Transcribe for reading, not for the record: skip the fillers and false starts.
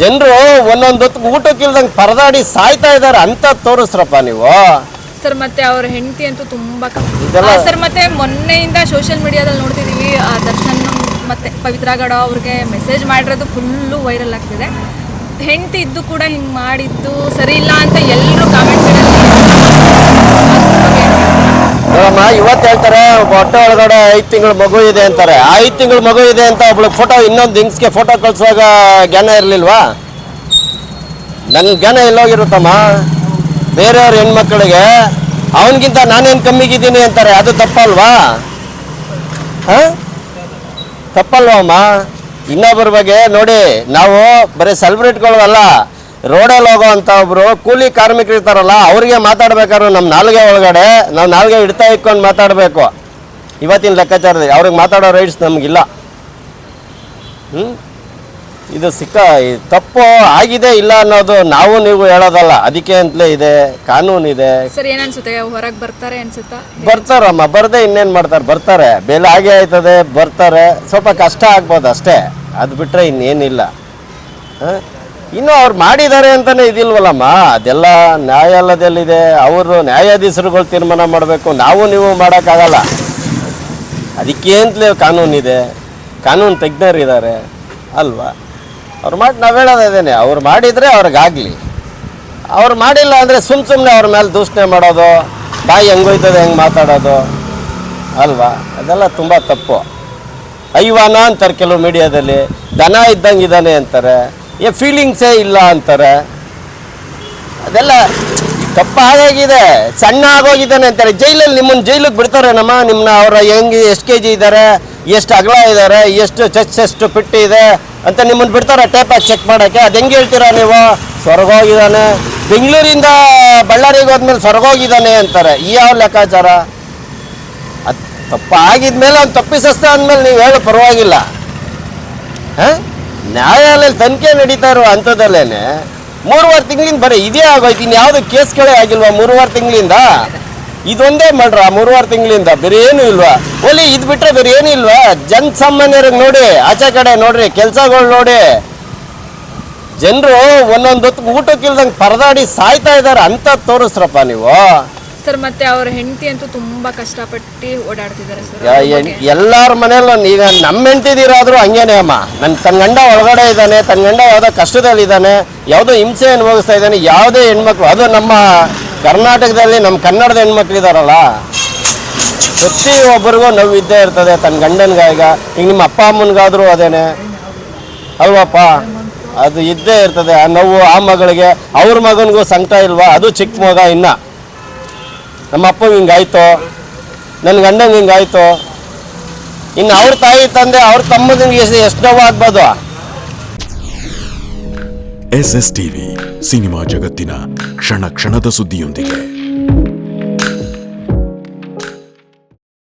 ಜನರು ಒಂದೊಂದೊತ್ತು ಊಟಕ್ಕಿಲ್ದಂಗೆ ಪರದಾಡಿ ಸಾಯ್ತಾ ಇದ್ದಾರೆ ಅಂತ ತೋರಿಸ್ರಪ್ಪ ನೀವು ಸರ್. ಮತ್ತೆ ಅವ್ರ ಹೆಂಡತಿ ಅಂತೂ ತುಂಬಾ ಇದೆಲ್ಲ ಸರ್. ಮತ್ತೆ ಮೊನ್ನೆಯಿಂದ ಸೋಷಿಯಲ್ ಮೀಡಿಯಾದಲ್ಲಿ ನೋಡ್ತಿದೀವಿ, ದರ್ಶನ್ ಮತ್ತೆ ಪವಿತ್ರ ಗೌಡ ಅವ್ರಿಗೆ ಮೆಸೇಜ್ ಮಾಡಿರೋದು ಫುಲ್ಲು ವೈರಲ್ ಆಗ್ತಿದೆ. ಹೆಂಡತಿ ಇದ್ದು ಕೂಡ ಹಿಂಗೆ ಮಾಡಿದ್ದು ಸರಿ ಇಲ್ಲ ಅಂತ ಎಲ್ಲರೂ ಕಾಮೆಂಟ್ ನೋಡಮ್ಮ, ಇವತ್ತು ಹೇಳ್ತಾರೆ ಹೊಟ್ಟೆ ಒಳಗಡೆ 5 ತಿಂಗಳ ಮಗು ಇದೆ ಅಂತಾರೆ. 5 ತಿಂಗಳ ಮಗು ಇದೆ ಅಂತ ಒಬ್ಳು ಫೋಟೋ ಇನ್ನೊಂದು ಹಿಂಗ್ಸ್ಗೆ ಫೋಟೋ ಕಳ್ಸುವಾಗ ಜ್ಞಾನ ಇರಲಿಲ್ವಾ? ನನ್ನ ಜ್ಞಾನ ಎಲ್ಲೋಗಿರುತ್ತಮ್ಮ? ಬೇರೆಯವ್ರ ಹೆಣ್ಮಕ್ಳಿಗೆ ಅವನಿಗಿಂತ ನಾನೇನು ಕಮ್ಮಿಗಿದ್ದೀನಿ ಅಂತಾರೆ, ಅದು ತಪ್ಪಲ್ವಾ? ಹಾಂ, ತಪ್ಪಲ್ವಾ ಅಮ್ಮ? ಇನ್ನೊಬ್ಬರ ಬಗ್ಗೆ ನೋಡಿ, ನಾವು ಬರೀ ಸೆಲೆಬ್ರಿಟಿಗಳು ಅಲ್ಲ, ರೋಡಲ್ಲಿ ಹೋಗೋ ಅಂತ ಒಬ್ರು ಕೂಲಿ ಕಾರ್ಮಿಕರು ಇರ್ತಾರಲ್ಲ, ಅವ್ರಿಗೆ ಮಾತಾಡ್ಬೇಕಾದ್ರು ನಮ್ಮ ನಾಲ್ಗೆ ಒಳಗಡೆ ನಾವು ನಾಲ್ಗೆ ಇಡ್ತಾ ಇಟ್ಕೊಂಡು ಮಾತಾಡಬೇಕು. ಇವತ್ತಿನ ಲೆಕ್ಕಾಚಾರದಲ್ಲಿ ಅವ್ರಿಗೆ ಮಾತಾಡೋ ರೈಟ್ಸ್ ನಮಗಿಲ್ಲ. ಇದು ತಪ್ಪು ಆಗಿದೆ ಇಲ್ಲ ಅನ್ನೋದು ನಾವು ನೀವು ಹೇಳೋದಲ್ಲ, ಅದಕ್ಕೆ ಅಂತಲೇ ಇದೆ, ಕಾನೂನು ಇದೆ. ಸರ್ ಏನನ್ಸುತ್ತೆ, ಹೊರಗೆ ಬರ್ತಾರೆ ಅನ್ಸುತ್ತಾ? ಬರ್ತಾರಮ್ಮ, ಬರದೆ ಇನ್ನೇನು ಮಾಡ್ತಾರೆ? ಬರ್ತಾರೆ, ಬೆಲೆ ಹಾಗೆ ಆಯ್ತದೆ, ಬರ್ತಾರೆ. ಸ್ವಲ್ಪ ಕಷ್ಟ ಆಗ್ಬೋದು ಅಷ್ಟೇ, ಅದು ಬಿಟ್ಟರೆ ಇನ್ನೇನಿಲ್ಲ. ಇನ್ನು ಅವ್ರು ಮಾಡಿದ್ದಾರೆ ಅಂತಲೇ ಇದಿಲ್ವಲ್ಲಮ್ಮ, ಅದೆಲ್ಲ ನ್ಯಾಯಾಲಯದಲ್ಲಿದೆ. ಅವರು ನ್ಯಾಯಾಧೀಶರುಗಳು ತೀರ್ಮಾನ ಮಾಡಬೇಕು, ನಾವು ನೀವು ಮಾಡೋಕ್ಕಾಗಲ್ಲ. ಅದಕ್ಕೆ ಅಂತಲೇ ಕಾನೂನಿದೆ, ಕಾನೂನು ತಜ್ಞರಿದ್ದಾರೆ ಅಲ್ವಾ? ಅವ್ರು ಮಾಡಿ ನಾವು ಹೇಳೋದೇನೆ, ಅವ್ರು ಮಾಡಿದರೆ ಅವ್ರಿಗಾಗಲಿ, ಅವ್ರು ಮಾಡಿಲ್ಲ ಅಂದರೆ ಸುಮ್ಮನೆ ಅವ್ರ ಮೇಲೆ ದೂಷಣೆ ಮಾಡೋದು, ಬಾಯಿ ಹೆಂಗೋಯ್ತದೆ ಹೆಂಗೆ ಮಾತಾಡೋದು ಅಲ್ವಾ? ಅದೆಲ್ಲ ತುಂಬ ತಪ್ಪು. ಐವಾನ ಅಂತಾರೆ ಕೆಲವು ಮೀಡಿಯಾದಲ್ಲಿ, ದನ ಇದ್ದಂಗೆ ಇದ್ದಾನೆ ಅಂತಾರೆ, ಫೀಲಿಂಗ್ಸೇ ಇಲ್ಲ ಅಂತಾರೆ. ಅದೆಲ್ಲ ತಪ್ಪು ಆಗೋಗಿದೆ, ಸಣ್ಣ ಆಗೋಗಿದ್ದಾನೆ ಅಂತಾರೆ. ಜೈಲಲ್ಲಿ ನಿಮ್ಮನ್ನು ಜೈಲಿಗೆ ಬಿಡ್ತಾರೆ ನಿಮ್ಮನ್ನ ಅವರ ಹೆಂಗೆ ಎಷ್ಟು kg ಇದ್ದಾರೆ, ಎಷ್ಟು ಅಗಲ ಇದ್ದಾರೆ, ಎಷ್ಟು ಚೆಸ್ಟ್ ಪಿಟ್ಟಿ ಇದೆ ಅಂತ ನಿಮ್ಮನ್ನು ಬಿಡ್ತಾರೆ ಟೇಪಾಗಿ ಚೆಕ್ ಮಾಡೋಕ್ಕೆ. ಅದು ಹೆಂಗೆ ಹೇಳ್ತೀರಾ ನೀವು? ಸ್ವರ್ಗೋಗಿದ್ದಾನೆ, ಬೆಂಗಳೂರಿಂದ ಬಳ್ಳಾರಿಗೆ ಹೋದ್ಮೇಲೆ ಸ್ವರ್ಗೋಗಿದ್ದಾನೆ ಅಂತಾರೆ. ಈ ಯಾವ ಲೆಕ್ಕಾಚಾರ? ಅದು ತಪ್ಪಾಗಿದ್ಮೇಲೆ ಅವ್ನು ತಪ್ಪಿಸ್ತಾ ಅಂದಮೇಲೆ ನೀವು ಹೇಳೋ ಪರವಾಗಿಲ್ಲ. ಹಾಂ, ನ್ಯಾಯಾಲಯದಲ್ಲಿ ತನಿಖೆ ನಡೀತಾ ಇರೋ ಅಂಥದ್ದಲ್ಲೇ 3-4 ತಿಂಗಳಿಂದ ಬರೀ ಇದೇ ಆಗೋಯ್ತು. ಇನ್ನು ಯಾವುದು ಕೇಸ್ಗಳೇ ಆಗಿಲ್ವಾ 3-4 ತಿಂಗಳಿಂದ? ಇದೊಂದೇ ಮಾಡ್ರ 3-4 ತಿಂಗಳಿಂದ, ಬೇರೆ ಏನೂ ಇಲ್ವಾ? ಒಲಿ ಇದು ಬಿಟ್ಟರೆ ಬೇರೆ ಏನೂ ಇಲ್ವಾ? ಜನಸಾಮಾನ್ಯರಿಗೆ ನೋಡಿ, ಆಚೆ ಕಡೆ ನೋಡ್ರಿ, ಕೆಲಸಗಳು ನೋಡಿ, ಜನರು ಒಂದೊಂದೊತ್ತು ಊಟಕ್ಕಿಲ್ದಂಗೆ ಪರದಾಡಿ ಸಾಯ್ತಾ ಇದ್ದಾರೆ ಅಂತ ತೋರಿಸ್ರಪ್ಪ ನೀವು. ಸರ್ ಮತ್ತೆ ಅವ್ರ ಹೆಂಡತಿ ಅಂತೂ ತುಂಬಾ ಕಷ್ಟಪಟ್ಟು ಓಡಾಡ್ತಿದ್ದಾರೆ ಸರ್. ಎಲ್ಲರ ಮನೆಯಲ್ಲೂ ಈಗ ನಮ್ಮ ಹೆಂಡತಿದಿರಾದ್ರೂ ಹಂಗೇನೆ ಅಮ್ಮ. ತನ್ನ ಗಂಡ ಒಳಗಡೆ ಇದ್ದಾನೆ, ತನ್ನ ಗಂಡ ಯಾವುದೋ ಕಷ್ಟದಲ್ಲಿದ್ದಾನೆ, ಯಾವುದೋ ಹಿಂಸೆ ಅನುಭವಿಸ್ತಾ ಇದ್ದಾನೆ. ಯಾವುದೇ ಹೆಣ್ಮಕ್ಳು, ಅದು ನಮ್ಮ ಕರ್ನಾಟಕದಲ್ಲಿ ನಮ್ಮ ಕನ್ನಡದ ಹೆಣ್ಮಕ್ಳು ಇದ್ದಾರಲ್ಲ, ಪ್ರತಿಯೊಬ್ಬರಿಗೂ ನೋವು ಇದ್ದೇ ಇರ್ತದೆ ತನ್ನ ಗಂಡನಿಗೆ. ಈಗ ನಿಮ್ಮ ಅಪ್ಪ ಅಮ್ಮನಿಗಾದರೂ ಅದೇನೆ ಅಲ್ವಪ್ಪ, ಅದು ಇದ್ದೇ ಇರ್ತದೆ ಆ ನೋವು. ಆ ಮಗಳಿಗೆ ಅವ್ರ ಮಗನಿಗೂ ಸಂಕಟ ಇಲ್ವಾ? ಅದು ಚಿಕ್ಕ ಮಗ, ಇನ್ನು ನಮ್ಮ ಅಪ್ಪಂಗೆ ಹಿಂಗಾಯ್ತು, ನನ್ನ ಗಂಡಂಗೆ ಹಿಂಗಾಯ್ತು, ಇನ್ನು ಅವ್ರ ತಾಯಿ ತಂದೆ ಅವ್ರ ತಮ್ಮನಿಗೆ ಎಷ್ಟು ನೋವು ಆಗ್ಬೋದು? SS TV ಸಿನಿಮಾ ಜಗತ್ತಿನ ಕ್ಷಣ ಕ್ಷಣದ ಸುದ್ದಿಯೊಂದಿಗೆ.